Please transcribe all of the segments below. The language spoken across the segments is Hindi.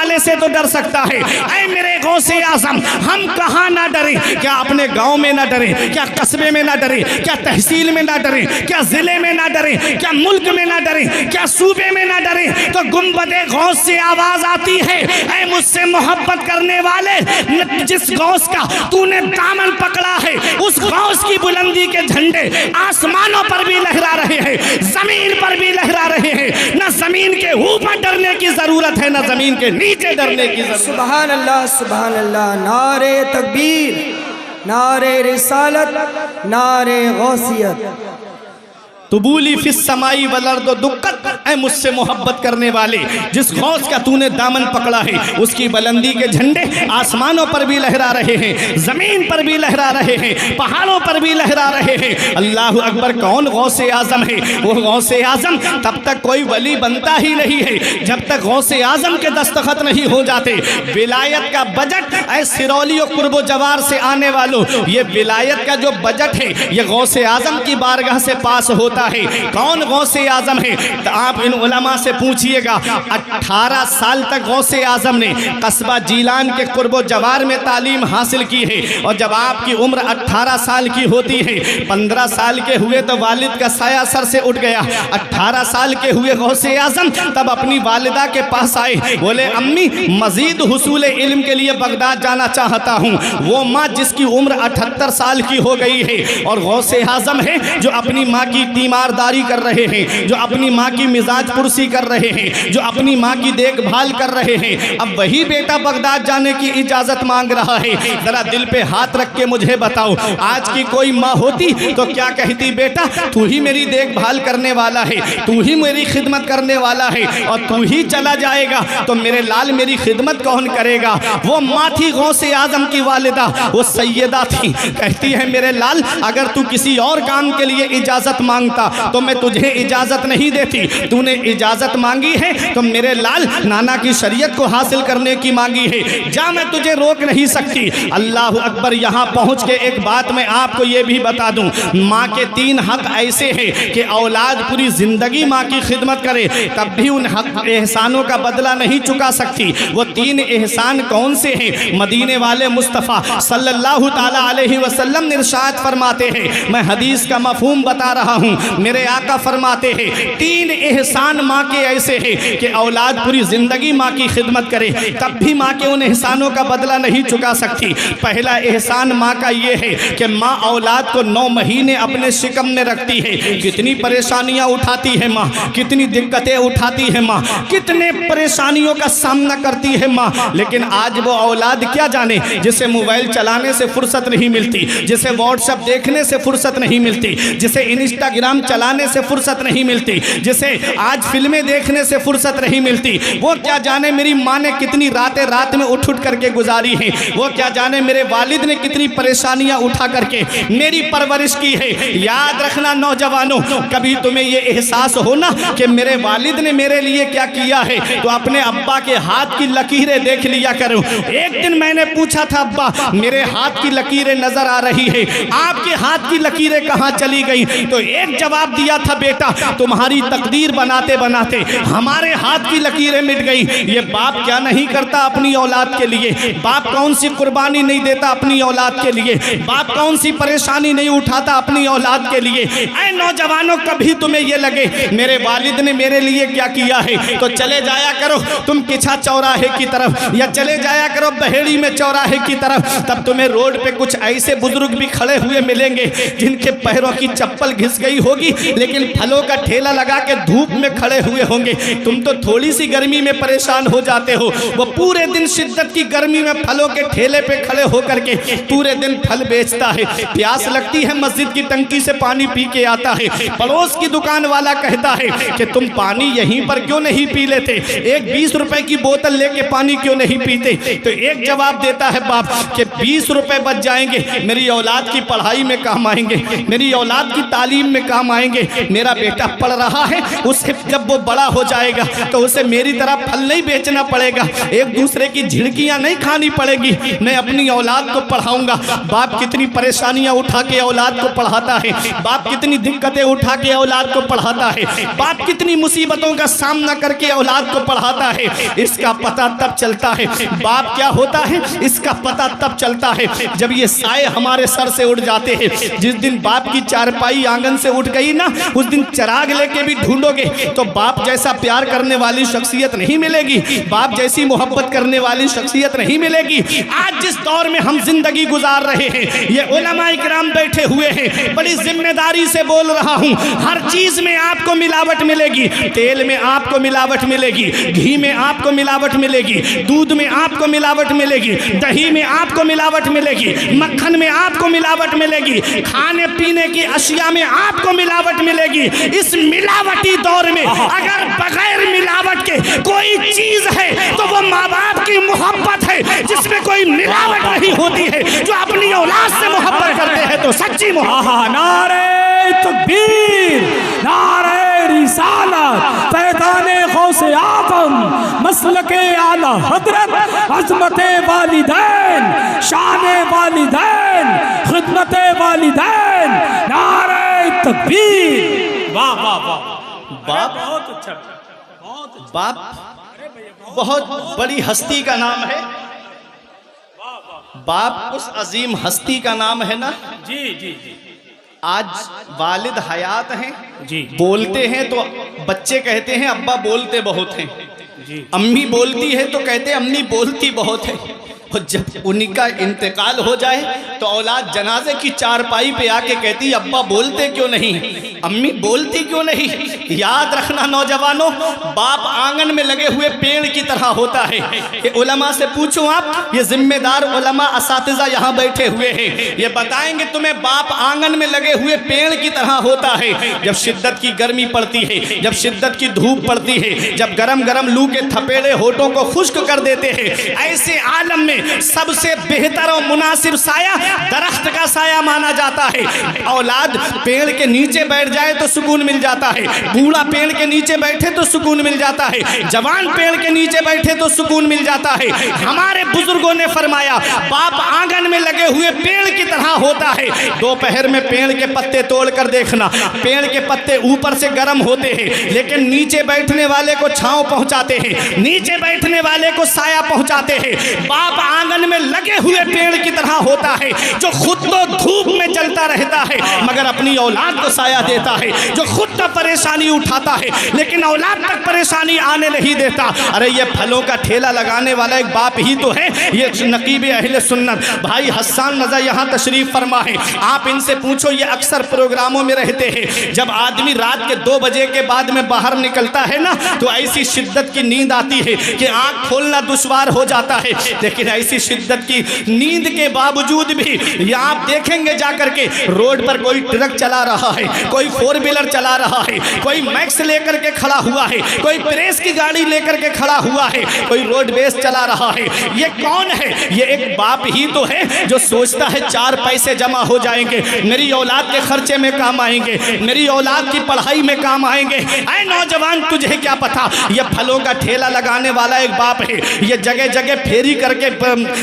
वाले से तो डर सकता है। ऐ मेरे गौसे आजम, हम कहाँ ना डरे? क्या अपने गांव में ना डरे? क्या कस्बे में ना डरे? क्या तहसील में ना डरे? क्या जिले में ना डरे? क्या मुल्क में ना डरे? क्या सूबे में ना डरे? तो गुंबदे गौस से आवाज आती है, ऐ मुझसे मोहब्बत करने वाले, जिस गौस का तूने दामन पकड़ा है उस गौस की बुलंदी के झंडे आसमानों पर भी लहरा रहे हैं, जमीन पर भी लहरा रहे हैं। न जमीन के ऊपर डरने की जरूरत है, न जमीन के नीचे डरने की जरूरत। सुभान अल्लाह, सुभान अल्लाह। नारे तकबीर, नारे रिसालत, नारे गौसियत। तुबूली फिस समाई वलर्द दुक्कत, ऐ मुझसे मोहब्बत करने वाले, जिस गौस का तूने दामन पकड़ा है उसकी बुलंदी के झंडे आसमानों पर भी लहरा रहे हैं, जमीन पर भी लहरा रहे हैं, पहाड़ों पर भी लहरा रहे हैं। अल्लाह अकबर। कौन गौसे आजम है? वो गौसे आजम तब तक कोई वली बनता ही नहीं है जब तक गौसे आजम के दस्तखत नहीं हो जाते। विलायत का बजट, ऐ सिरौली और कुर्बो जवार से आने वालों, ये विलायत का जो बजट है ये गौसे आजम की बारगाह से पास होता है। कौन गौसे आजम है? तो आप इन उलमा से पूछिएगा। 18 साल तक गौसे आजम ने कस्बा जीलान के कुर्बो जवार में तालीम हासिल की है, और जब आपकी उम्र 18 साल की होती है, 15 साल के हुए तो वालिद का साया सर से उठ गया। 18 साल के हुए गौसे आजम तब अपनी वालिदा के पास आए, बोले अम्मी मजीद हुसूल इल्म के लिए बगदाद जाना चाहता हूँ। वो माँ जिसकी उम्र 78 साल की हो गई है और गौसे आजम है जो अपनी माँ की तीमारदारी कर रहे हैं, जो अपनी माँ की मिजाज पुरसी कर रहे हैं, जो अपनी माँ की देखभाल कर रहे हैं। अब वही बेटा बगदाद जाने की इजाजत मांग रहा है। जरा दिल पे हाथ रख के मुझे बताओ, आज की कोई माँ होती तो क्या कहती? बेटा तू ही मेरी देखभाल करने वाला है, तू ही मेरी खिदमत करने वाला है, और तू ही चला जाएगा तो मेरे लाल मेरी खिदमत कौन करेगा? वो माँ थी गौसे आजम की वालिदा, वो सैयदा थी। कहती है मेरे लाल, अगर तू किसी और काम के लिए इजाजत मांगता तो मैं तुझे इजाजत नहीं देती। तूने इजाजत मांगी है तो मेरे लाल नाना की शरीयत को हासिल करने की मांगी है, जा मैं तुझे रोक नहीं सकती। अल्लाह अकबर। यहाँ पहुँच के एक बात मैं आपको ये भी बता दूँ, माँ के 3 हक ऐसे हैं कि औलाद पूरी जिंदगी माँ की खिदमत करे तब भी उन हक एहसानों का बदला नहीं चुका सकती। वो 3 एहसान कौन से हैं? मदीने वाले मुस्तफ़ा सल्लल्लाहु ताला अलैहि वसल्लम इरशाद फरमाते हैं, मैं हदीस का मफहूम बता रहा हूँ। मेरे आका फरमाते हैं 3 एहसान माँ के ऐसे हैं कि औलाद पूरी जिंदगी माँ की खिदमत करे तब भी माँ के उन एहसानों का बदला नहीं चुका सकती। पहला एहसान माँ का ये है कि माँ औलाद को 9 महीने अपने शिकम में रखती है। कितनी परेशानियाँ उठाती है माँ, कितनी दिक्कतें उठाती है माँ, कितने परेशानियों का सामना करती है माँ। लेकिन आज वो औलाद क्या जाने, जिसे मोबाइल चलाने से फुर्सत नहीं मिलती, जिसे व्हाट्सएप देखने से फुर्सत नहीं मिलती, जिसे इंस्टाग्राम चलाने से फुर्सत नहीं मिलती, जिसे आज फिल्में देखने से फुर्सत नहीं मिलती, वो क्या जाने मेरी माँ ने कितनी रातें रात में उठ करके गुजारी हैं। वो क्या जाने मेरे वालिद ने कितनी परेशानियां उठा करके मेरी परवरिश की है। याद रखना नौजवानों, कभी तुम्हें ये एहसास हो ना कि मेरे वालिद ने मेरे लिए क्या किया है, तो अपने अब्बा के हाथ की लकीरें देख लिया करो। एक दिन मैंने पूछा था, अब्बा मेरे हाथ की लकीरें नजर आ रही है, आपके हाथ की लकीरें कहाँ चली गई? तो एक जवाब दिया था, बेटा तुम्हारी तकदीर बनाते बनाते हमारे हाथ की लकीरें मिट गई। ये बाप क्या नहीं करता अपनी औलाद के लिए? बाप कौन सी कुर्बानी नहीं देता अपनी औलाद के लिए? बाप कौन सी परेशानी नहीं उठाता अपनी औलाद के लिए? ऐ नौजवानों, कभी तुम्हें ये लगे मेरे वालिद ने मेरे लिए क्या किया है, तो चले जाया करो तुम किछा चौराहे की तरफ, या चले जाया करो बहेड़ी में चौराहे की तरफ। तब तुम्हें रोड पे कुछ ऐसे बुजुर्ग भी खड़े हुए मिलेंगे जिनके पैरों की चप्पल घिस गई होगी, लेकिन फलों का ठेला लगा के धूप में खड़े हुए होंगे। तुम तो थोड़ी सी गर्मी में परेशान हो जाते हो, वो पूरे दिन शिद्दत की गर्मी में फलों के ठेले पे खड़े होकर के पूरे दिन फल बेचता है। प्यास लगती है, मस्जिद की टंकी से पानी पी के आता है। पड़ोस की दुकान वाला कहता है कि तुम पानी यहीं पर क्यों नहीं पी लेते, एक 20 रुपए की बोतल लेके पानी क्यों नहीं पीते? तो एक जवाब देता है बाप कि 20 रुपए बच जाएंगे, मेरी औलाद की पढ़ाई में काम आएंगे, मेरी औलाद की तालीम में काम काम आएंगे। मेरा बेटा पढ़ रहा है, उसे जब वो बड़ा हो जाएगा तो उसे मेरी तरह फल नहीं बेचना पड़ेगा, एक दूसरे की झिड़कियां नहीं खानी पड़ेगी, मैं अपनी औलाद को पढ़ाऊंगा। बाप कितनी परेशानियां उठा के औलाद को पढ़ाता है, बाप कितनी दिक्कतें उठा के औलाद को पढ़ाता है, बाप कितनी मुसीबतों का सामना करके औलाद को पढ़ाता है। इसका पता तब चलता है बाप क्या होता है, इसका पता तब चलता है जब ये साए हमारे सर से उड़ जाते हैं। जिस दिन बाप की चारपाई आंगन से उठ गई ना, उस दिन चिराग लेके भी ढूंढोगे तो बाप जैसा प्यार करने वाली शख्सियत नहीं मिलेगी, बाप जैसी मोहब्बत करने वाली शख्सियत नहीं मिलेगी। आज जिस दौर में हम जिंदगी गुजार रहे हैं, ये उलमा इकराम बैठे हुए हैं, बड़ी जिम्मेदारी से बोल रहा हूं, हर चीज में आपको मिलावट मिलेगी। तेल में आपको मिलावट मिलेगी, घी में आपको मिलावट मिलेगी, दूध में आपको मिलावट मिलेगी, दही में आपको मिलावट मिलेगी, मक्खन में आपको मिलावट मिलेगी, खाने पीने की अशिया में आपको मिलावट मिलेगी। इस मिलावटी दौर में अगर बगैर मिलावट के कोई चीज है तो वो माँ बाप की मोहब्बत है, जिसमें कोई मिलावट नहीं होती है। जो अपनी औलाद से मोहब्बत करते हैं तो सच्ची मोहब्बत। नारे तकबीर, नारे रिसालत, पैदाने गौसे आज़म, मसलके आला हजरत, अज़मते वालिदैन, शाने वालिदैन, खिदमते वालिदैन, नारे तकबीर। वाह वाह वाह। बाप बहुत अच्छा, बाप बहुत बड़ी हस्ती का नाम है। बाप उस अजीम हस्ती का नाम है ना। जी जी जी। आज वालिद हयात हैं जी, बोलते हैं तो बच्चे कहते हैं अब्बा बोलते बहुत हैं जी। अम्मी बोलती है तो कहते हैं अम्मी बोलती बहुत है। और जब उनका इंतकाल हो जाए तो औलाद जनाजे की चारपाई पे आके कहती अब्बा बोलते क्यों नहीं, अम्मी बोलती क्यों नहीं। याद रखना नौजवानों, बाप आंगन में लगे हुए पेड़ की तरह होता है। ये उलमा से पूछो आप, ये जिम्मेदार उलमा असातिज़ा यहाँ बैठे हुए हैं, ये बताएंगे तुम्हें बाप आंगन में लगे हुए पेड़ की तरह होता है। जब शिद्दत की गर्मी पड़ती है, जब शिद्दत की धूप पड़ती है, जब गरम गरम लू के थपेड़े होठों को खुश्क कर देते हैं, ऐसे आलम में सबसे बेहतर और मुनासिब साया दरख्त का साया माना जाता है। औलाद पेड़ के नीचे बैठ जाए तो सुकून मिल जाता है, बूढ़ा पेड़ के नीचे बैठे तो सुकून मिल जाता है, जवान पेड़ के नीचे बैठे तो सुकून मिल जाता है। हमारे बुजुर्गों ने फरमाया बाप आंगन में लगे हुए पेड़ की तरह होता है। दोपहर में पेड़ के पत्ते तोड़ कर देखना, पेड़ के पत्ते ऊपर से गर्म होते हैं लेकिन नीचे बैठने वाले को छांव पहुंचाते हैं, नीचे बैठने वाले को साया पहुंचाते हैं। बाप आंगन में लगे हुए पेड़ की तरह होता है, जो खुद तो धूप में जलता रहता है मगर अपनी औलाद को साया देता है, जो खुद तो परेशानी उठाता है लेकिन औलाद तक परेशानी आने नहीं देता। अरे ये फलों का ठेला लगाने वाला एक बाप ही तो है, ये नकीब अहले सुन्नत भाई हसन रज़ा यहाँ तशरीफ फरमा है। आप इनसे पूछो, ये अक्सर प्रोग्रामों में रहते हैं। जब आदमी रात के 2 बजे के बाद में बाहर निकलता है ना तो ऐसी शिद्दत की नींद आती है कि आँख खोलना दुश्वार हो जाता है। लेकिन ऐसी शिद्दत की नींद के बावजूद भी ये आप देखेंगे जाकर के रोड पर कोई ट्रक चला रहा है, कोई 4 व्हीलर चला रहा है, कोई मैक्स लेकर के खड़ा हुआ है, कोई प्रेस की गाड़ी लेकर के खड़ा हुआ है, कोई रोडवेज चला रहा है। ये कौन है? ये एक बाप ही तो है जो सोचता है 4 पैसे जमा हो जाएंगे, मेरी औलाद के खर्चे में काम आएंगे, मेरी औलाद की पढ़ाई में काम आएंगे। ऐ नौजवान, तुझे क्या पता, ये फलों का ठेला लगाने वाला एक बाप है, ये जगह जगह फेरी करके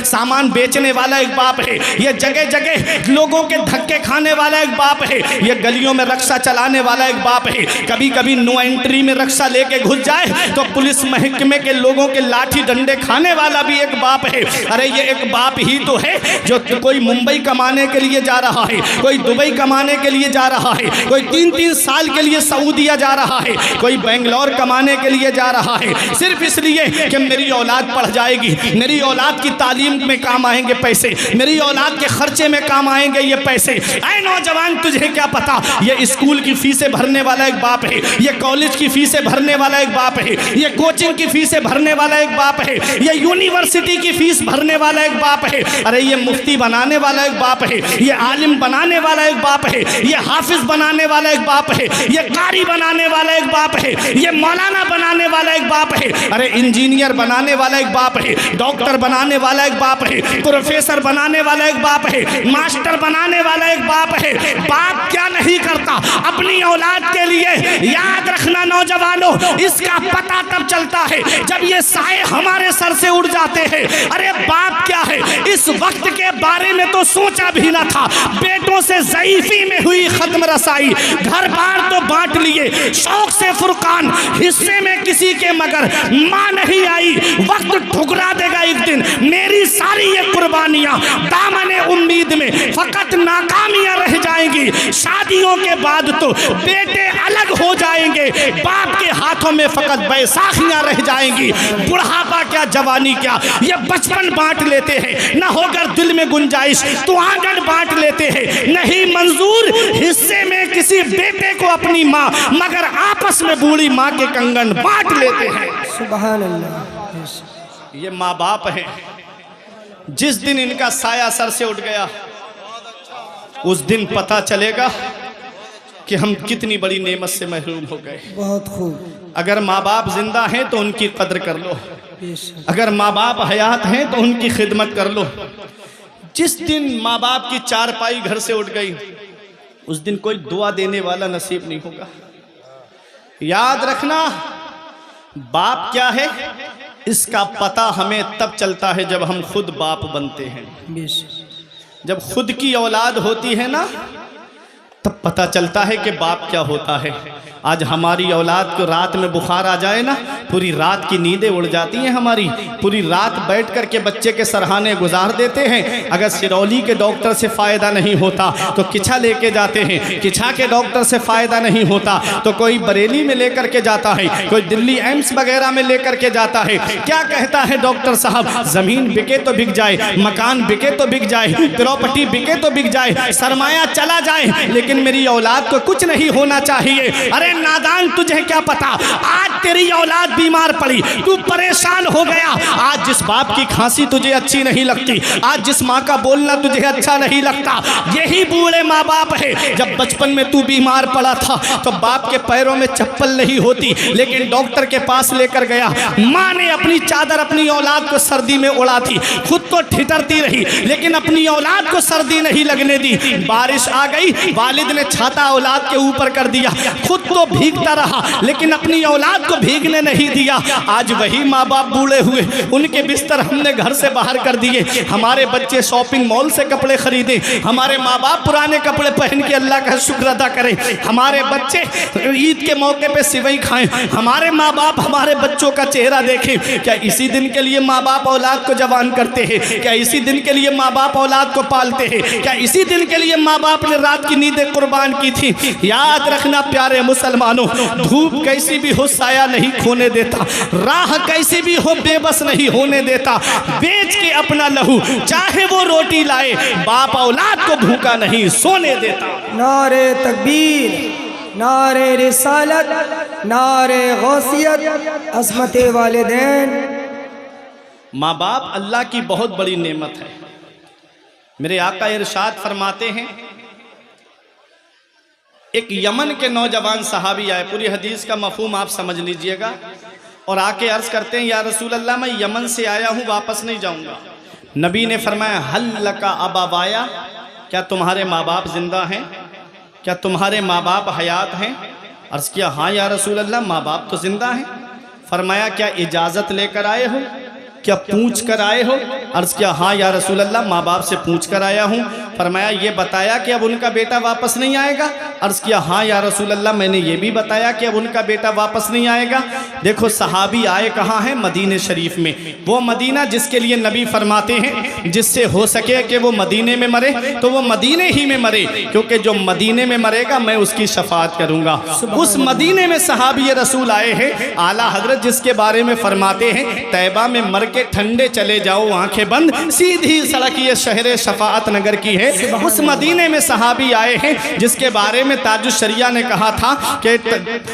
सामान बेचने वाला एक बाप है, ये जगह जगह लोगों के धक्के खाने वाला एक बाप है, ये गलियों में रक्षा चलाने वाला एक बाप है। कभी कभी नो एंट्री में रक्षा लेके घुस जाए तो पुलिस महकमे के लोगों के लाठी डंडे खाने वाला भी एक बाप है। अरे ये एक बाप ही तो है जो कोई मुंबई कमाने के लिए जा रहा है, कोई दुबई कमाने के लिए जा रहा है, कोई 3-3 साल के लिए सऊदीया जा रहा है, कोई बेंगलोर कमाने के लिए जा रहा है, सिर्फ इसलिए कि मेरी औलाद पढ़ जाएगी, मेरी औलाद की तालीम में काम आएंगे पैसे, मेरी औलाद के खर्चे में काम आएंगे ये पैसे। ऐ नौजवान, तुझे क्या पता, ये स्कूल की फीसें भरने वाला एक बाप है, ये कॉलेज की फीसें भरने वाला एक बाप है, ये कोचिंग की फीसें भरने वाला एक बाप है, ये यूनिवर्सिटी की फीस भरने वाला एक बाप है। अरे ये मुफ्ती बनाने वाला एक बाप है, ये आलिम बनाने वाला एक बाप है, ये हाफिज बनाने वाला एक बाप है, ये कारी बनाने वाला एक बाप है, ये मौलाना बनाने वाला एक बाप है, अरे इंजीनियर बनाने वाला एक बाप है, डॉक्टर बनाने वाला एक बाप है, प्रोफेसर बनाने वाला एक बाप है, मास्टर बनाने वाला एक बाप है। बाप क्या नहीं करता अपनी औलाद के लिए। याद रखना नौजवानों, इसका पता तब चलता है जब ये साए हमारे सर से उड़ जाते हैं। अरे बाप क्या है, इस वक्त के बारे में तो सोचा भी न था। बेटों से ज़ईफ़ी में हुई खत्म रसाई, घर बार तो बांट लिए, शौक से फुरकान, हिस्से में किसी के मगर माँ नहीं आई। वक्त ठुकरा देगा एक दिन मेरी सारी ये कुर्बानियां, दामने उम्मीद में फकत नाकामियां रह जाएंगी। शादियों के बाद तो बेटे अलग हो जाएंगे, बाप के हाथों में फकत बैसाखियां रह जाएंगी। बुढ़ापा क्या जवानी क्या, ये बचपन बांट लेते हैं। न होकर दिल में गुंजाइश तो आंगन बांट लेते हैं। नहीं मंजूर हिस्से में किसी बेटे को अपनी माँ, मगर आपस में बूढ़ी माँ के कंगन बांट लेते हैं। सुभान अल्लाह। ये माँ बाप हैं, जिस दिन इनका साया सर से उठ गया उस दिन पता चलेगा कि हम कितनी बड़ी नेमत से महरूम हो गए। बहुत खूब। अगर माँ बाप जिंदा हैं तो उनकी कद्र कर लो, बेशक। अगर माँ बाप हयात हैं तो उनकी खिदमत कर लो। जिस दिन माँ बाप की चारपाई घर से उठ गई उस दिन कोई दुआ देने वाला नसीब नहीं होगा। याद रखना, बाप क्या है इसका पता हमें तब चलता है जब हम खुद बाप बनते हैं। बेशक। जब खुद की औलाद होती है ना तब पता चलता है कि बाप क्या होता है। आज हमारी औलाद को रात में बुखार आ जाए ना, पूरी रात की नींदें उड़ जाती हैं हमारी। पूरी रात बैठ कर के बच्चे के सरहाने गुजार देते हैं। अगर सिरौली के डॉक्टर से फ़ायदा नहीं होता तो किछा लेके जाते हैं, किछा के डॉक्टर से फ़ायदा नहीं होता तो कोई बरेली में लेकर के जाता है, कोई दिल्ली एम्स वगैरह में लेकर के जाता है। क्या कहता है डॉक्टर साहब, ज़मीन बिके तो बिक जाए, मकान बिके तो बिक जाए, प्रॉपर्टी बिके तो बिक जाए, सरमाया चला जाए, लेकिन मेरी औलाद को कुछ नहीं होना चाहिए। अरे नादान, तुझे क्या पता, आज तेरी औलाद बीमार पड़ी, तू परेशान हो गया। आज जिस बाप की खांसी तुझे अच्छी नहीं लगती, आज जिस माँ का बोलना तुझे अच्छा नहीं लगता, यही बूढ़े माँ बाप है। जब बचपन में तू बीमार पड़ा था तो बाप के पैरों में चप्पल नहीं होती, लेकिन डॉक्टर के पास लेकर गया। माँ ने अपनी चादर अपनी औलाद को सर्दी में उड़ा थी, खुद तो ठिठरती रही लेकिन अपनी औलाद को सर्दी नहीं लगने दी। बारिश आ गई, वालिद ने छाता औलाद के ऊपर कर दिया, खुद तो भीगता रहा लेकिन अपनी औलाद को भीगने नहीं दिया। आज वही माँ बाप बूढ़े हुए, उनके बिस्तर हमने घर से बाहर कर दिए। हमारे बच्चे शॉपिंग मॉल से कपड़े खरीदे, हमारे माँ बाप पुराने कपड़े पहन के अल्लाह का शुक्र अदा करें। हमारे बच्चे ईद के मौके पे सिवई खाएं, हमारे माँ बाप हमारे बच्चों का चेहरा देखें। क्या इसी दिन के लिए माँ बाप औलाद को जवान करते हैं? क्या इसी दिन के लिए माँ बाप औलाद को पालते हैं? क्या इसी दिन के लिए माँ बाप ने रात की नींदें कुर्बान की थी? याद रखना प्यारे मुसलमानों, धूप कैसी भी हो साया नहीं खोने देता, राह कैसी भी हो बेबस नहीं होने देता। बेच के अपना लहू चाहे वो रोटी लाए, बाप औलाद को भूखा नहीं सोने देता। नारे तकबीर, नारे रिसालत, नारे गौसियत, अज़मत वालिदैन। माँ बाप अल्लाह की बहुत बड़ी नेमत है। मेरे आका इरशाद फरमाते हैं, एक यमन के नौजवान सहाबी आए, पूरी हदीस का मफहूम आप समझ लीजिएगा, और आके अर्ज करते हैं, या रसूल अल्लाह मैं यमन से आया हूँ, वापस नहीं जाऊँगा। नबी ने फरमाया, हल लका अबावाया, क्या तुम्हारे माँ बाप जिंदा हैं? क्या तुम्हारे माँ बाप हयात हैं? अर्ज किया, हाँ या रसूल अल्लाह माँ बाप तो जिंदा हैं। फरमाया, क्या इजाज़त लेकर आए हो? क्या पूछ कर आए हो? अर्ज किया, हाँ या रसूल अल्लाह माँ बाप से पूछ कर आया हूँ। फरमाया, ये बताया कि अब उनका बेटा वापस नहीं आएगा? अर्ज किया, हाँ या रसूल अल्लाह मैंने ये भी बताया कि अब उनका बेटा वापस नहीं आएगा। देखो सहाबी आए कहाँ हैं? मदीने शरीफ में। वो मदीना जिसके लिए नबी फरमाते हैं जिससे हो सके कि वो मदीने में मरे तो वो मदीने ही में मरे, क्योंकि जो मदीने में मरेगा मैं उसकी शफाअत करूँगा। उस मदीने में सहाबी रसूल आए हैं, आला हजरत जिसके बारे में फरमाते हैं, तैबा में मर के ठंडे चले जाओ आंखें बंद, सीधी सड़क ये शहर शफाअत नगर की है। उस मदीने में सहाबी आए हैं जिसके बारे में ताजुश शरिया ने कहा था कि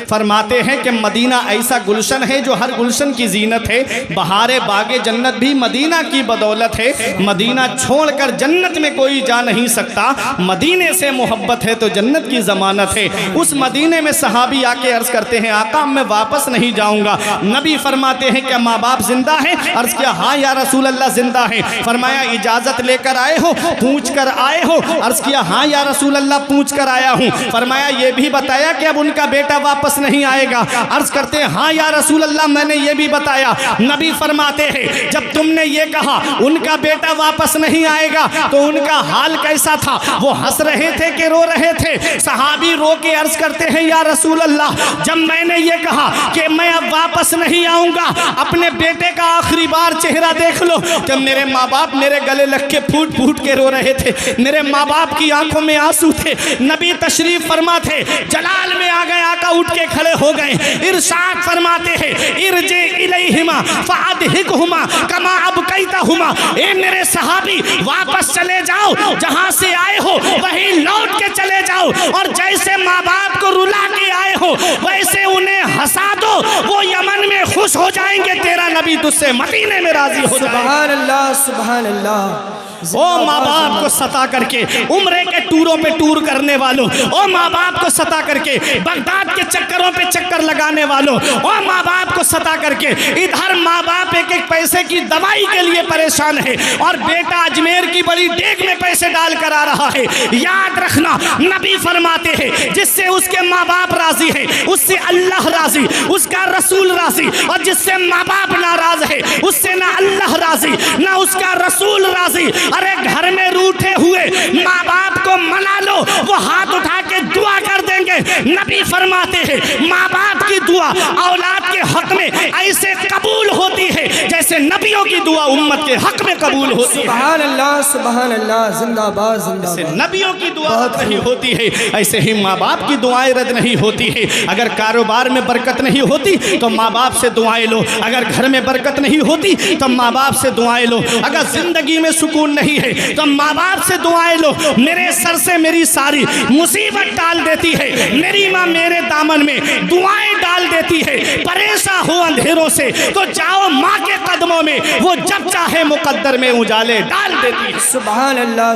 फरमाते हैं कि मदीना ऐसा गुलशन है जो हर गुलशन की जीनत है, बहारे बागे जन्नत भी मदीना की बदौलत है। मदीना छोड़कर जन्नत में कोई जा नहीं सकता, मदीने से मोहब्बत है तो जन्नत की जमानत है। उस मदीने में सहाबी आके अर्ज करते हैं, आका मैं वापस नहीं जाऊंगा। नबी फरमाते हैं क्या माँ बाप जिंदा है? अर्ज अर्ज किया हाँ या रसूल अल्लाह जिंदा है। फरमाया इजाजत लेकर आए हो, पूछ कर आए हो? अर्ज किया हाँ या रसूल अल्लाह पूछ कर आया हूँ। फरमाया ये भी बताया कि अब उनका बेटा वापस नहीं आएगा? अर्ज करते हैं हाँ या रसूल अल्लाह मैंने ये भी बताया। नबी फरमाते हैं जब तुमने ये कहा उनका बेटा वापस नहीं आएगा तो उनका हाल कैसा था? वो हंस रहे थे कि रो रहे थे? सहाबी रो के अर्ज करते हैं या रसूल अल्लाह जब मैंने ये कहा कि मैं अब वापस नहीं आऊंगा, अपने बेटे का आखिरी बार चेहरा देख लो, जब मेरे माँ बाप मेरे गले लग के फूट फूट के रो रहे थे, मेरे माँ बाप की आंखों में आंसू थे, नबी तशरीफ फरमा थे, जलाल में आ गए, आका उठ के खड़े हो गए, इरशाद फरमाते हैं इरजे इलैहिमा फअदहिकहुमा कमा अबकैतहुमा, ए मेरे सहाबी वापस चले जाओ, जहां से आए हो वहीं लौट के चले जाओ, और जैसे माँ बाप को रुला के आए हो वैसे उन्हें हंसा दो, वो यमन में खुश हो जाएंगे, तेरा नबी तुझसे मदीने में राजी हो जाएगा। सुभान अल्लाह सुभान अल्लाह। ओ माँ बाप को सता करके उम्रे के टूरों पे टूर करने वालों, ओ माँ बाप को सता करके बगदाद के चक्करों पे चक्कर लगाने वालों, ओ माँ बाप को सता करके इधर माँ बाप एक एक पैसे की दवाई के लिए परेशान है और बेटा अजमेर की बड़ी डेग में पैसे डाल कर आ रहा है। याद रखना नबी फरमाते हैं जिससे उसके माँ बाप राजी है उससे अल्लाह राजी, उसका रसूल राजी, और जिससे माँ बाप नाराज है उससे ना अल्लाह राजी ना उसका रसूल राजी। अरे घर में रूठे हुए माँ बाप को मना लो, वो हाथ उठा के दुआ कर देंगे। नबी फरमाते हैं माँ बाप की दुआ औलाद के हक में ऐसे कबूल होती है जैसे नबियों की दुआ उम्मत के हक में कबूल होती है। सुभान अल्लाह जिंदाबाद जिंदाबाद। नबियों की दुआ रद्द नहीं होती है, ऐसे ही माँ बाप की दुआएं रद्द नहीं होती है। अगर कारोबार में बरकत नहीं होती तो माँ बाप से दुआएं लो, अगर घर में बरकत नहीं होती तो माँ बाप से दुआएं लो, अगर जिंदगी में सुकून नहीं है तो माँ बाप से दुआएं लो। मेरे सर से मेरी सारी मुसीबत टाल देती है मेरी माँ, मेरे दामन में दुआएं डाल देती है। परेशान हो अंधेरों से तो जाओ माँ के कदमों में, वो जब चाहे मुकद्दर में उजाले डाल देती है। सुभान अल्लाह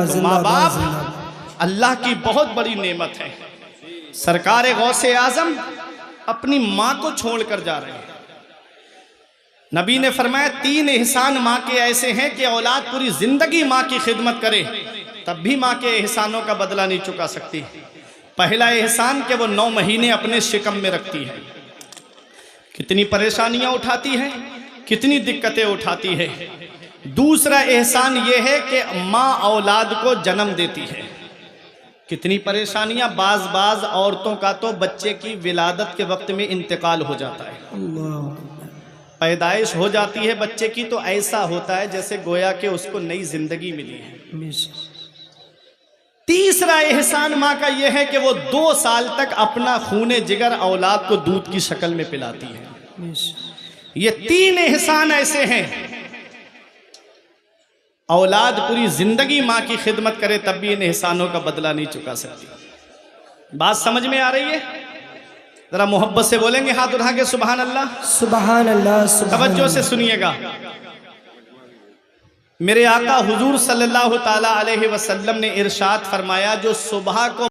तो माँ बाप अल्लाह की बहुत बड़ी नेमत है। सरकार गौसे आजम अपनी माँ को छोड़कर जा रहे हैं। नबी ने फरमाया 3 एहसान माँ के ऐसे हैं कि औलाद पूरी जिंदगी माँ की खिदमत करे तब भी माँ के एहसानों का बदला नहीं चुका सकती। पहला एहसान कि वो 9 महीने अपने शिकम में रखती है, कितनी परेशानियां उठाती है, कितनी दिक्कतें उठाती है। दूसरा एहसान ये है कि माँ औलाद को जन्म देती है, कितनी परेशानियां। बाज औरतों का तो बच्चे की विलादत के वक्त में इंतकाल हो जाता है, पैदाइश हो जाती है बच्चे की तो ऐसा होता है जैसे गोया कि उसको नई जिंदगी मिली है। तीसरा एहसान माँ का यह है कि वो 2 साल तक अपना खूने जिगर औलाद को दूध की शक्ल में पिलाती है। ये 3 एहसान ऐसे हैं, औलाद पूरी जिंदगी माँ की खिदमत करे तब भी इन एहसानों का बदला नहीं चुका सकती। बात समझ में आ रही है? जरा मोहब्बत से बोलेंगे हाथ उठा के सुभान अल्लाह। सुभान अल्लाह। तवज्जो से सुनिएगा। मेरे आका हुजूर सल्लल्लाहु ताला अलैहि वसल्लम ने इरशाद फरमाया जो सुबह को